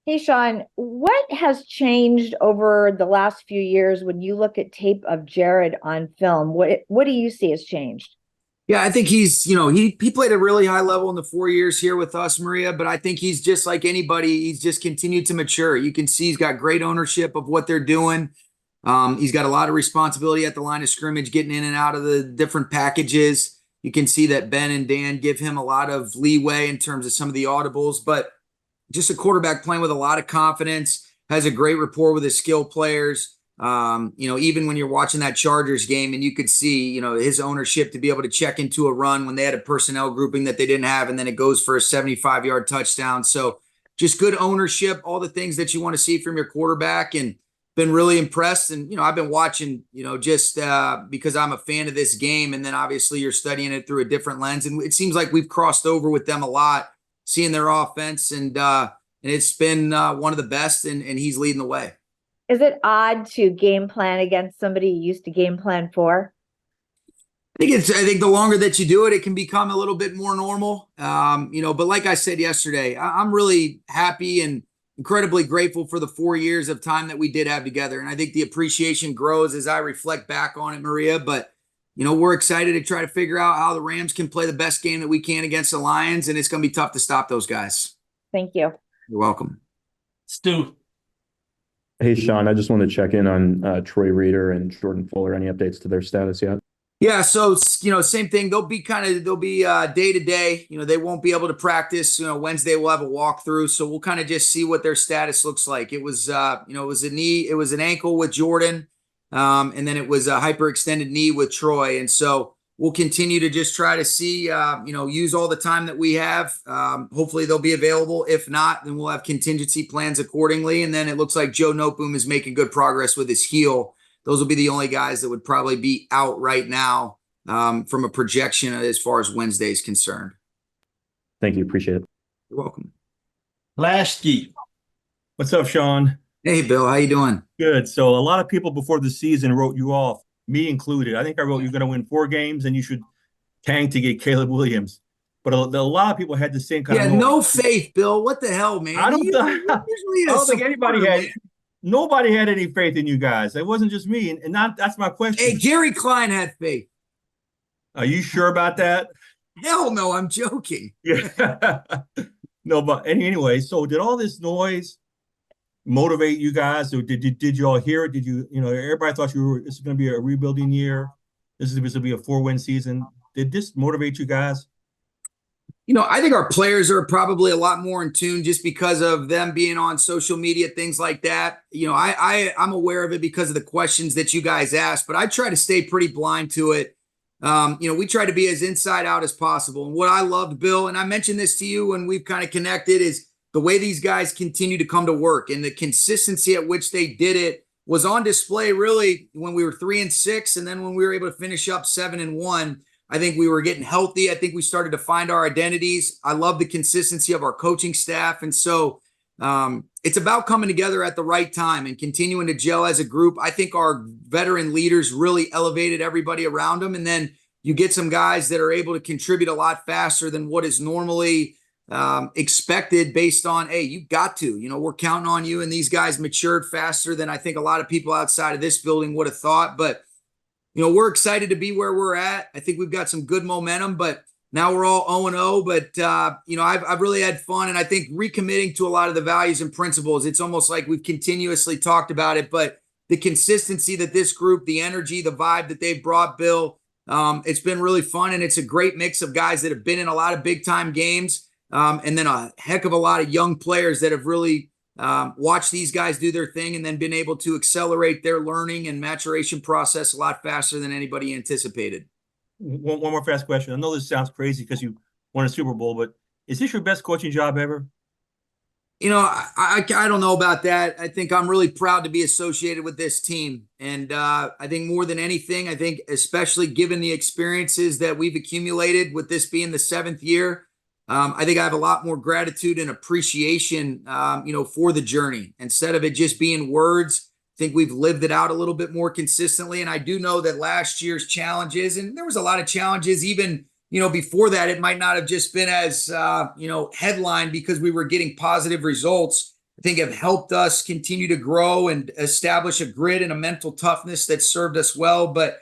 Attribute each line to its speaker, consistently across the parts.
Speaker 1: Hey, Sean, what has changed over the last few years when you look at tape of Jared on film? What do you see has changed?
Speaker 2: Yeah, I think he played a really high level in the 4 years here with us, Maria, but I think he's just like anybody. He's just continued to mature. You can see he's got great ownership of what they're doing. He's got a lot of responsibility at the line of scrimmage, getting in and out of the different packages. You can see that Ben and Dan give him a lot of leeway in terms of some of the audibles, but just a quarterback playing with a lot of confidence, has a great rapport with his skill players. Even when you're watching that Chargers game and you could see, his ownership to be able to check into a run when they had a personnel grouping that they didn't have, and then it goes for a 75-yard touchdown. So just good ownership, all the things that you want to see from your quarterback, and been really impressed. And, I've been watching, just because I'm a fan of this game. And then obviously you're studying it through a different lens. And it seems like we've crossed over with them a lot, seeing their offense. And it's been one of the best, and he's leading the way.
Speaker 1: Is it odd to game plan against somebody you used to game plan for?
Speaker 2: I think the longer that you do it, it can become a little bit more normal. But like I said yesterday, I'm really happy and incredibly grateful for the 4 years of time that we did have together. And I think the appreciation grows as I reflect back on it, Maria. But, we're excited to try to figure out how the Rams can play the best game that we can against the Lions. And it's going to be tough to stop those guys.
Speaker 1: Thank you.
Speaker 2: You're welcome.
Speaker 3: Stu.
Speaker 4: Hey, Sean, I just want to check in on Troy Reader and Jordan Fuller. Any updates to their status yet?
Speaker 2: Yeah, so same thing. They'll be day to day. They won't be able to practice. Wednesday we'll have a walkthrough, so we'll kind of just see what their status looks like. It was it was a knee, it was an ankle with Jordan, and then it was a hyperextended knee with Troy, and so we'll continue to just try to see, use all the time that we have. Hopefully they'll be available. If not, then we'll have contingency plans accordingly. And then it looks like Joe Noteboom is making good progress with his heel. Those will be the only guys that would probably be out right now from a projection as far as Wednesday is concerned.
Speaker 4: Thank you. Appreciate it.
Speaker 2: You're welcome.
Speaker 3: Lasky.
Speaker 5: What's up, Sean?
Speaker 2: Hey, Bill. How you doing?
Speaker 5: Good. So a lot of people before the season wrote you off, me included. I think I wrote you're going to win 4 games and you should tank to get Caleb Williams. But a lot of people had the same kind of noise.
Speaker 2: No faith, Bill. What the hell, man?
Speaker 5: I don't think anybody had. Nobody had any faith in you guys. It wasn't just me, and that's my question.
Speaker 2: Hey, Gary Klein had faith.
Speaker 5: Are you sure about that?
Speaker 2: Hell no, I'm joking.
Speaker 5: Yeah. No, but anyway, so did all this noise motivate you guys, or did you all hear it? Did you, everybody thought this is going to be a rebuilding year. This is supposed to be a 4-win season. Did this motivate you guys?
Speaker 2: I think our players are probably a lot more in tune just because of them being on social media, things like that. I'm aware of it because of the questions that you guys ask, but I try to stay pretty blind to it. We try to be as inside out as possible. And what I loved, Bill, and I mentioned this to you when we've kind of connected, is the way these guys continue to come to work and the consistency at which they did it was on display really when we were 3-6. And then when we were able to finish up 7-1, I think we were getting healthy. I think we started to find our identities. I love the consistency of our coaching staff. And so it's about coming together at the right time and continuing to gel as a group. I think our veteran leaders really elevated everybody around them. And then you get some guys that are able to contribute a lot faster than what is normally expected based on, hey, you got to, we're counting on you. And these guys matured faster than I think a lot of people outside of this building would have thought. But we're excited to be where we're at. I think we've got some good momentum, but now we're all 0-0. But, I've really had fun. And I think recommitting to a lot of the values and principles, it's almost like we've continuously talked about it. But the consistency that this group, the energy, the vibe that they've brought, Bill, it's been really fun. And it's a great mix of guys that have been in a lot of big time games. And then a heck of a lot of young players that have really watch these guys do their thing and then been able to accelerate their learning and maturation process a lot faster than anybody anticipated.
Speaker 5: One more fast question. I know this sounds crazy because you won a Super Bowl, but is this your best coaching job ever?
Speaker 2: I don't know about that. I think I'm really proud to be associated with this team. And I think more than anything, I think especially given the experiences that we've accumulated with this being the 7th year, I think I have a lot more gratitude and appreciation, for the journey. Instead of it just being words, I think we've lived it out a little bit more consistently. And I do know that last year's challenges, and there was a lot of challenges even, before that, it might not have just been as, headline because we were getting positive results. I think have helped us continue to grow and establish a grit and a mental toughness that served us well. But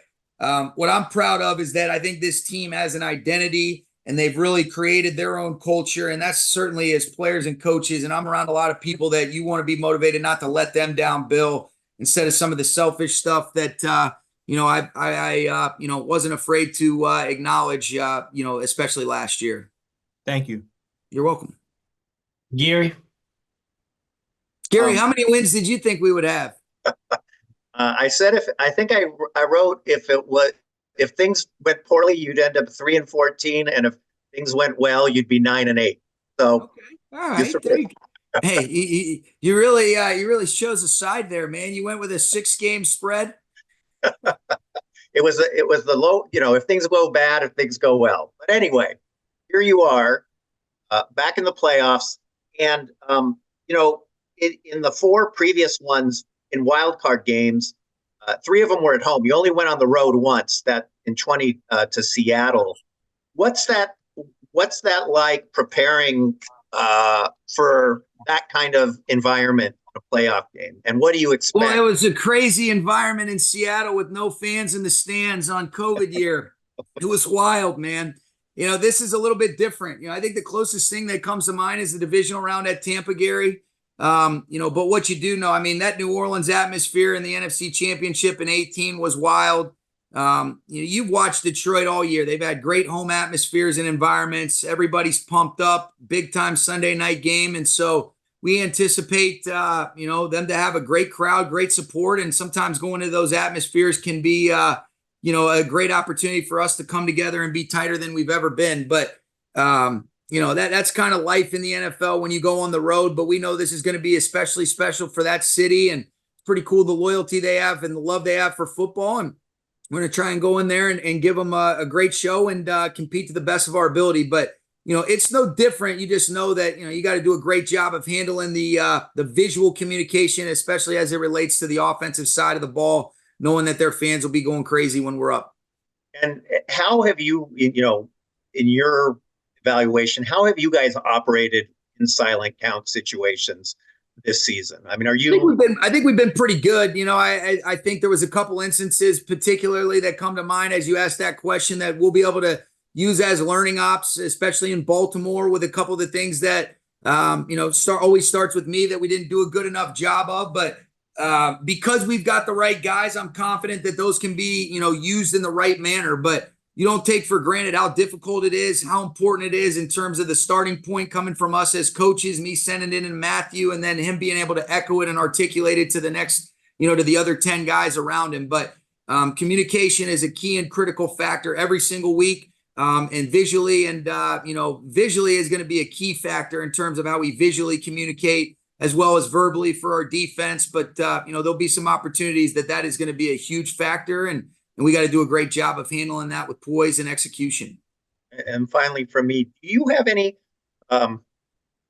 Speaker 2: what I'm proud of is that I think this team has an identity and they've really created their own culture. And that's certainly as players and coaches. And I'm around a lot of people that you want to be motivated not to let them down, Bill, instead of some of the selfish stuff that, I wasn't afraid to acknowledge, especially last year.
Speaker 5: Thank you.
Speaker 2: You're welcome.
Speaker 3: Gary.
Speaker 2: Gary, how many wins did you think we would have?
Speaker 6: I said I wrote if things went poorly, you'd end up 3-14, and if things went well, you'd be 9-8. So,
Speaker 2: okay. All right, there you go. Hey, you really shows a side there, man. You went with a 6-game spread.
Speaker 6: It was the low. If things go bad, if things go well. But anyway, here you are, back in the playoffs, and in the 4 previous ones in wildcard games, 3 of them were at home. You only went on the road once, that in 20 to Seattle. What's that like preparing for that kind of environment in a playoff game? And what do you expect?
Speaker 2: Well, it was a crazy environment in Seattle with no fans in the stands on COVID year. It was wild, man. This is a little bit different. I think the closest thing that comes to mind is the divisional round at Tampa, Gary. But what you do know, that New Orleans atmosphere in the NFC Championship in 2018 was wild. You've watched Detroit all year. They've had great home atmospheres and environments. Everybody's pumped up, big time Sunday night game. And so we anticipate, them to have a great crowd, great support. And sometimes going to those atmospheres can be, a great opportunity for us to come together and be tighter than we've ever been. But, that's kind of life in the NFL when you go on the road, but we know this is going to be especially special for that city, and it's pretty cool the loyalty they have and the love they have for football. And we're going to try and go in there and give them a great show and compete to the best of our ability. But, it's no different. You just know that, you got to do a great job of handling the visual communication, especially as it relates to the offensive side of the ball, knowing that their fans will be going crazy when we're up.
Speaker 6: And how have you, in your evaluation, how have you guys operated in silent count situations this season? Are you?
Speaker 2: I think we've been pretty good. I think there was a couple instances particularly that come to mind as you asked that question that we'll be able to use as learning ops, especially in Baltimore, with a couple of the things that always starts with me that we didn't do a good enough job of. But because we've got the right guys, I'm confident that those can be used in the right manner. But you don't take for granted how difficult it is, how important it is in terms of the starting point coming from us as coaches, me sending it in Matthew, and then him being able to echo it and articulate it to the next, to the other 10 guys around him. But communication is a key and critical factor every single week. And visually is going to be a key factor in terms of how we visually communicate as well as verbally for our defense. But, there'll be some opportunities that is going to be a huge factor. And we got to do a great job of handling that with poise and execution.
Speaker 6: And finally, from me, do you have any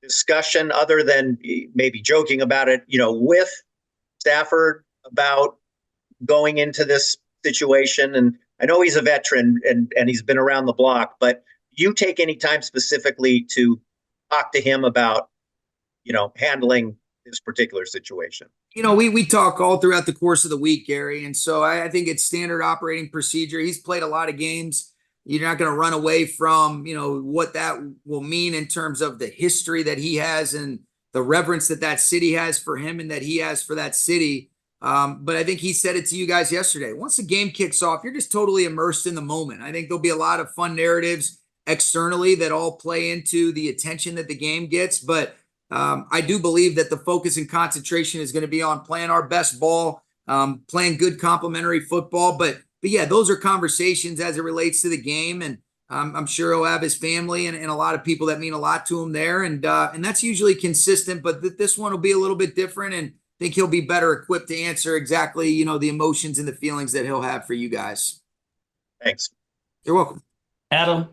Speaker 6: discussion other than maybe joking about it, with Stafford about going into this situation? And I know he's a veteran and he's been around the block, but do you take any time specifically to talk to him about, handling this particular situation?
Speaker 2: We talk all throughout the course of the week, Gary. And so I think it's standard operating procedure. He's played a lot of games. You're not going to run away from, what that will mean in terms of the history that he has and the reverence that city has for him and that he has for that city. But I think he said it to you guys yesterday. Once the game kicks off, you're just totally immersed in the moment. I think there'll be a lot of fun narratives externally that all play into the attention that the game gets. But I do believe that the focus and concentration is going to be on playing our best ball, playing good complementary football. But yeah, those are conversations as it relates to the game. And I'm sure he'll have his family and a lot of people that mean a lot to him there. And that's usually consistent, but this one will be a little bit different. And I think he'll be better equipped to answer exactly, the emotions and the feelings that he'll have for you guys.
Speaker 6: Thanks.
Speaker 2: You're welcome.
Speaker 3: Adam.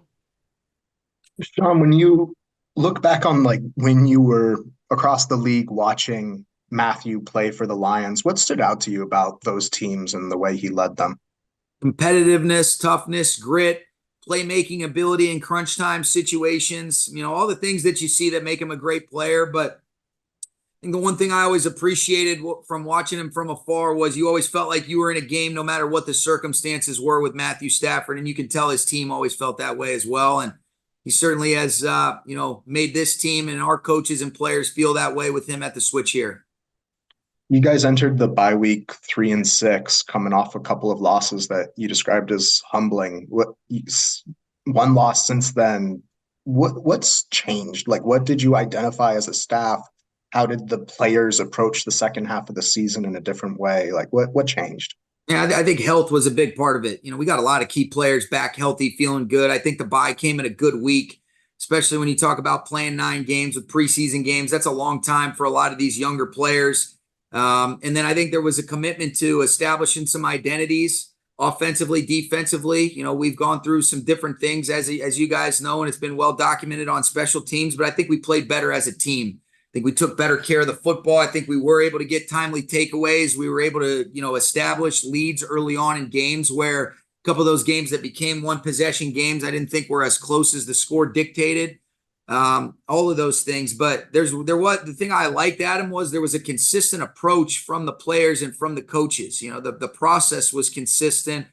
Speaker 7: Sean, when you look back on when you were across the league watching Matthew play for the Lions, what stood out to you about those teams and the way he led them?
Speaker 2: Competitiveness, toughness, grit, playmaking ability in crunch time situations, all the things that you see that make him a great player. But think the one thing I always appreciated from watching him from afar was you always felt like you were in a game no matter what the circumstances were with Matthew Stafford, and you can tell his team always felt that way as well. And he certainly has, made this team and our coaches and players feel that way with him at the switch here.
Speaker 7: You guys entered the bye week 3-6, coming off a couple of losses that you described as humbling. One loss since then. What's changed? Like, what did you identify as a staff? How did the players approach the second half of the season in a different way? Like, what changed?
Speaker 2: Yeah, I think health was a big part of it. We got a lot of key players back healthy, feeling good. I think the bye came in a good week, especially when you talk about playing 9 games with preseason games. That's a long time for a lot of these younger players. And then I think there was a commitment to establishing some identities offensively, defensively. We've gone through some different things as you guys know, and it's been well documented on special teams, but I think we played better as a team. I think we took better care of the football. I think we were able to get timely takeaways. We were able to, establish leads early on in games where a couple of those games that became one possession games, I didn't think were as close as the score dictated. All of those things. But the thing I liked, Adam, was there was a consistent approach from the players and from the coaches. The process was consistent,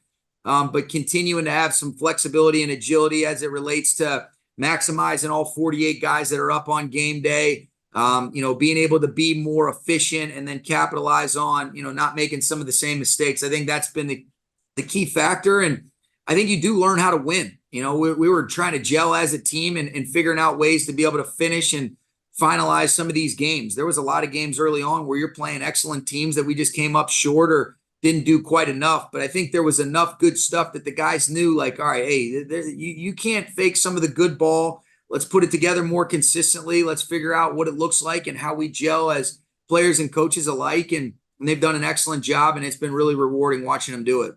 Speaker 2: but continuing to have some flexibility and agility as it relates to maximizing all 48 guys that are up on game day. Being able to be more efficient and then capitalize on, not making some of the same mistakes. I think that's been the key factor. And I think you do learn how to win. We were trying to gel as a team and figuring out ways to be able to finish and finalize some of these games. There was a lot of games early on where you're playing excellent teams that we just came up short or didn't do quite enough. But I think there was enough good stuff that the guys knew, like, all right, hey, you can't fake some of the good ball. Let's put it together more consistently. Let's figure out what it looks like and how we gel as players and coaches alike. And they've done an excellent job, and it's been really rewarding watching them do it.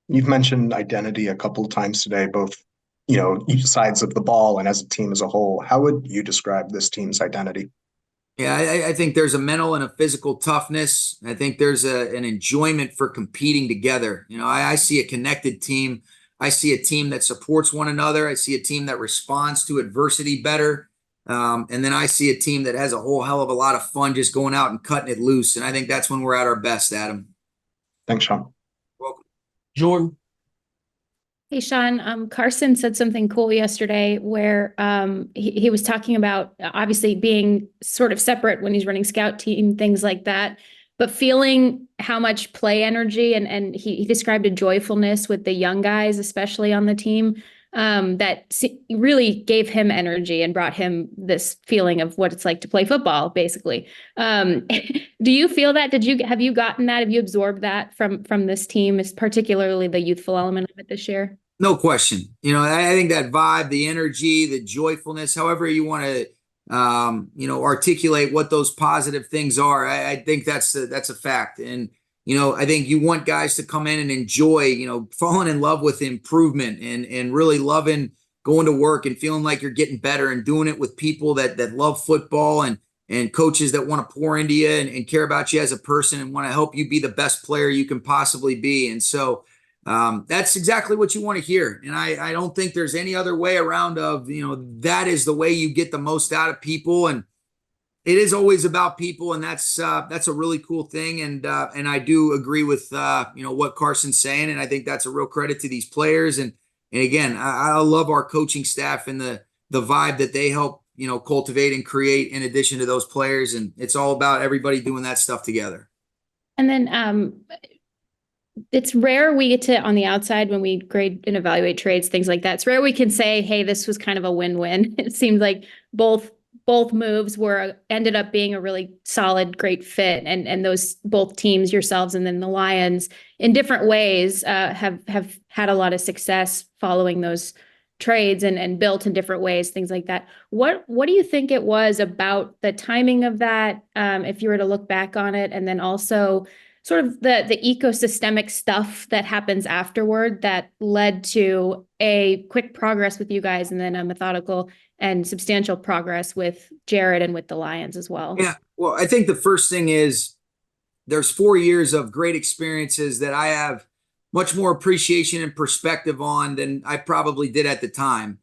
Speaker 7: You've mentioned identity a couple of times today, both, each sides of the ball and as a team as a whole. How would you describe this team's identity?
Speaker 2: Yeah, I think there's a mental and a physical toughness. I think there's an enjoyment for competing together. I see a connected team. I see a team that supports one another. I see a team that responds to adversity better. And then I see a team that has a whole hell of a lot of fun just going out and cutting it loose. And I think that's when we're at our best, Adam.
Speaker 7: Thanks, Sean.
Speaker 2: Welcome.
Speaker 3: Jordan.
Speaker 8: Hey, Sean, Carson said something cool yesterday where he was talking about obviously being sort of separate when he's running scout team, things like that, but feeling how much play energy and he described a joyfulness with the young guys, especially on the team, that really gave him energy and brought him this feeling of what it's like to play football, basically. Do you feel that? Have you gotten that? Have you absorbed that from this team, particularly the youthful element of it this year?
Speaker 2: No question. I think that vibe, the energy, the joyfulness, however you want to, articulate what those positive things are. I think that's a fact. And, I think you want guys to come in and enjoy, falling in love with improvement and really loving going to work and feeling like you're getting better and doing it with people that love football and coaches that want to pour into you and care about you as a person and want to help you be the best player you can possibly be. And so that's exactly what you want to hear. And I don't think there's any other way around that is the way you get the most out of people. And it is always about people. And that's a really cool thing. And I do agree with, what Carson's saying. And I think that's a real credit to these players. And again, I love our coaching staff and the vibe that they help, cultivate and create in addition to those players. And it's all about everybody doing that stuff together.
Speaker 8: And then, it's rare we get to, on the outside, when we grade and evaluate trades, things like that, it's rare we can say, hey, this was kind of a win-win. It seemed like both moves ended up being a really solid, great fit. And those both teams, yourselves and then the Lions, in different ways, have had a lot of success following those trades and built in different ways, things like that. What do you think it was about the timing of that, if you were to look back on it, and then also sort of the ecosystemic stuff that happens afterward that led to a quick progress with you guys and then a methodical and substantial progress with Jared and with the Lions as well?
Speaker 2: Yeah. Well, I think the first thing is there's 4 years of great experiences that I have much more appreciation and perspective on than I probably did at the time.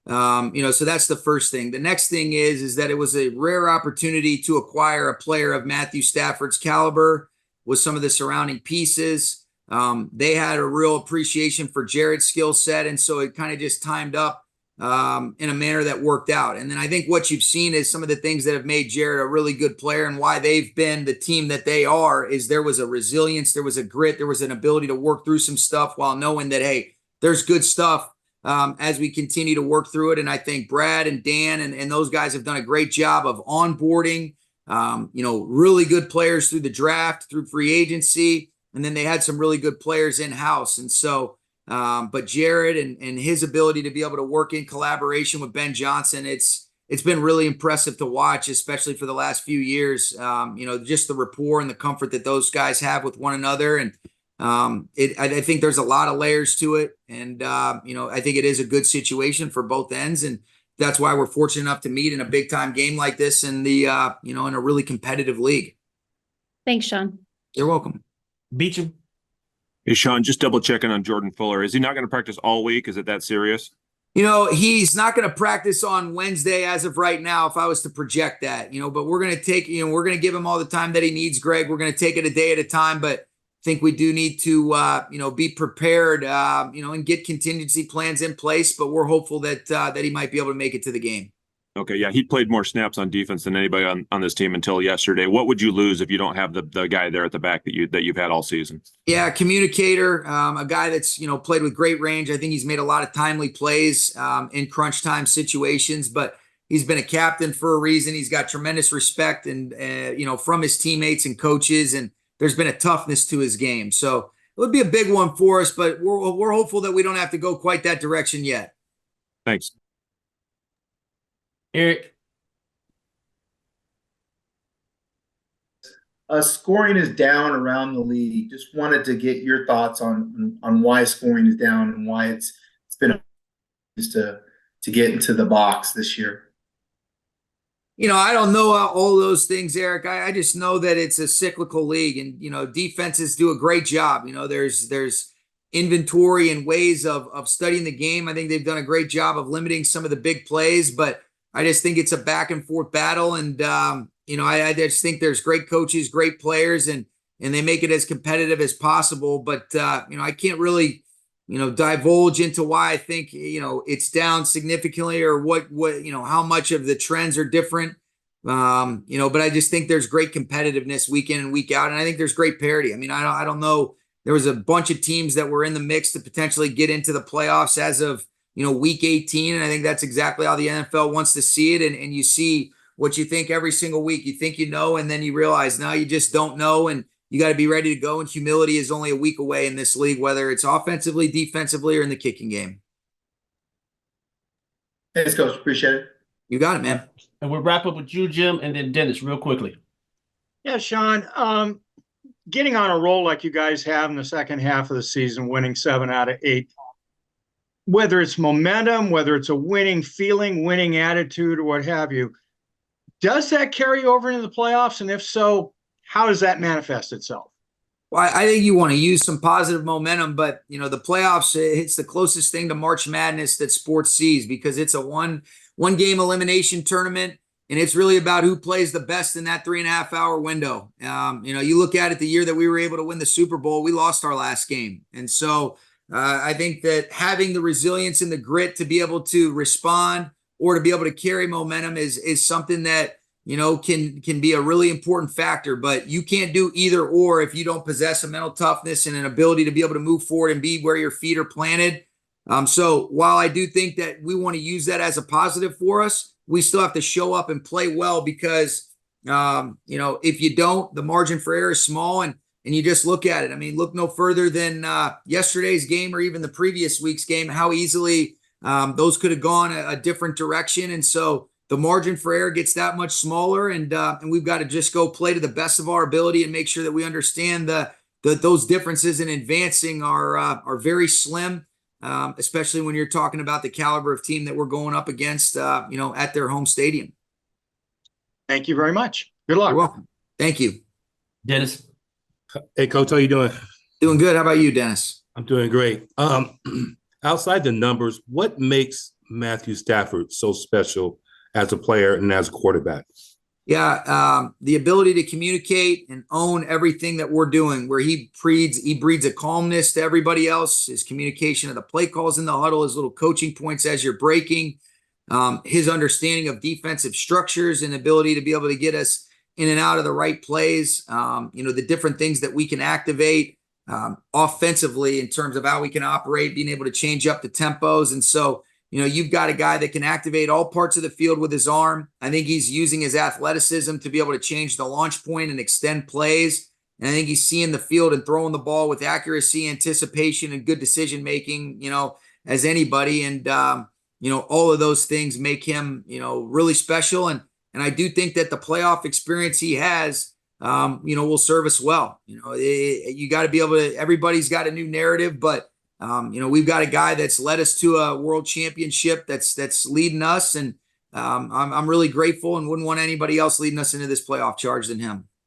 Speaker 2: So that's the first thing. The next thing is that it was a rare opportunity to acquire a player of Matthew Stafford's caliber with some of the surrounding pieces. They had a real appreciation for Jared's skill set, and so it kind of just timed up in a manner that worked out. And then I think what you've seen is some of the things that have made Jared a really good player and why they've been the team that they are is there was a resilience, there was a grit, there was an ability to work through some stuff while knowing that, hey, there's good stuff as we continue to work through it. And I think Brad and Dan and those guys have done a great job of onboarding, really good players through the draft, through free agency. And then they had some really good players in-house. And so, but Jared and his ability to be able to work in collaboration with Ben Johnson, it's been really impressive to watch, especially for the last few years. Just the rapport and the comfort that those guys have with one another. And I think there's a lot of layers to it. And, I think it is a good situation for both ends. And that's why we're fortunate enough to meet in a big time game like this in the, in a really competitive league.
Speaker 8: Thanks, Sean.
Speaker 2: You're welcome.
Speaker 3: Beecham.
Speaker 9: Hey, Sean, just double checking on Jordan Fuller. Is he not going to practice all week? Is it that serious?
Speaker 2: He's not going to practice on Wednesday as of right now, if I was to project that, but we're going to take, we're going to give him all the time that he needs, Greg. We're going to take it a day at a time, but I think we do need to, be prepared, and get contingency plans in place, but we're hopeful that he might be able to make it to the game.
Speaker 9: Okay, yeah, he played more snaps on defense than anybody on this team until yesterday. What would you lose if you don't have the guy there at the back that you've had all season?
Speaker 2: Yeah, communicator, a guy that's played with great range. I think he's made a lot of timely plays in crunch time situations, but he's been a captain for a reason. He's got tremendous respect and from his teammates and coaches, and there's been a toughness to his game. So it would be a big one for us, but we're hopeful that we don't have to go quite that direction yet.
Speaker 9: Thanks.
Speaker 3: Eric.
Speaker 10: Scoring is down around the league. Just wanted to get your thoughts on why scoring is down and why it's been just to get into the box this year.
Speaker 2: I don't know all those things, Eric. I just know that it's a cyclical league, and defenses do a great job. There's inventory and ways of studying the game. I think they've done a great job of limiting some of the big plays, but I just think it's a back and forth battle. And, I just think there's great coaches, great players, and they make it as competitive as possible. But, I can't really, divulge into why I think, it's down significantly or what, how much of the trends are different. But I just think there's great competitiveness week in and week out. And I think there's great parity. I mean, I don't know. There was a bunch of teams that were in the mix to potentially get into the playoffs as of, week 18. And I think that's exactly how the NFL wants to see it. And you see what you think every single week. You think and then you realize now you just don't know. And you got to be ready to go. And humility is only a week away in this league, whether it's offensively, defensively, or in the kicking game.
Speaker 10: Thanks, Coach. Appreciate it.
Speaker 2: You got it, man.
Speaker 3: And we'll wrap up with you, Jim, and then Dennis real quickly.
Speaker 11: Yeah, Sean, getting on a roll like you guys have in the second half of the season, winning 7 out of 8, whether it's momentum, whether it's a winning feeling, winning attitude, or what have you, does that carry over into the playoffs? And if so, how does that manifest itself?
Speaker 2: Well, I think you want to use some positive momentum, but the playoffs, it's the closest thing to March Madness that sports sees because it's a one game elimination tournament, and it's really about who plays the best in that 3.5 hour window. You look at it, the year that we were able to win the Super Bowl, we lost our last game, and so I think that having the resilience and the grit to be able to respond or to be able to carry momentum is something that can be a really important factor, but you can't do either or if you don't possess a mental toughness and an ability to be able to move forward and be where your feet are planted. So while I do think that we want to use that as a positive for us, we still have to show up and play well because, if you don't, the margin for error is small and you just look at it. I mean, look no further than yesterday's game or even the previous week's game, how easily those could have gone a different direction. And so the margin for error gets that much smaller, and we've got to just go play to the best of our ability and make sure that we understand that those differences in advancing are very slim, especially when you're talking about the caliber of team that we're going up against, at their home stadium.
Speaker 11: Thank you very much. Good luck.
Speaker 2: You're welcome. Thank you.
Speaker 3: Dennis.
Speaker 5: Hey, Coach, how you doing?
Speaker 2: Doing good. How about you, Dennis?
Speaker 5: I'm doing great. Outside the numbers, what makes
Speaker 12: Matthew Stafford so special as a player and as a quarterback?
Speaker 2: Yeah, the ability to communicate and own everything that we're doing, where he breeds a calmness to everybody else. His communication of the play calls in the huddle, his little coaching points as you're breaking, his understanding of defensive structures and ability to be able to get us in and out of the right plays. The different things that we can activate offensively in terms of how we can operate, being able to change up the tempos. And so, you've got a guy that can activate all parts of the field with his arm. I think he's using his athleticism to be able to change the launch point and extend plays. And I think he's seeing the field and throwing the ball with accuracy, anticipation, and good decision-making, as anybody. And, all of those things make him, really special. And I do think that the playoff experience he has, will serve us well. You got to be able to, everybody's got a new narrative, but we've got a guy that's led us to a world championship that's leading us. And I'm really grateful and wouldn't want anybody else leading us into this playoff charge than him.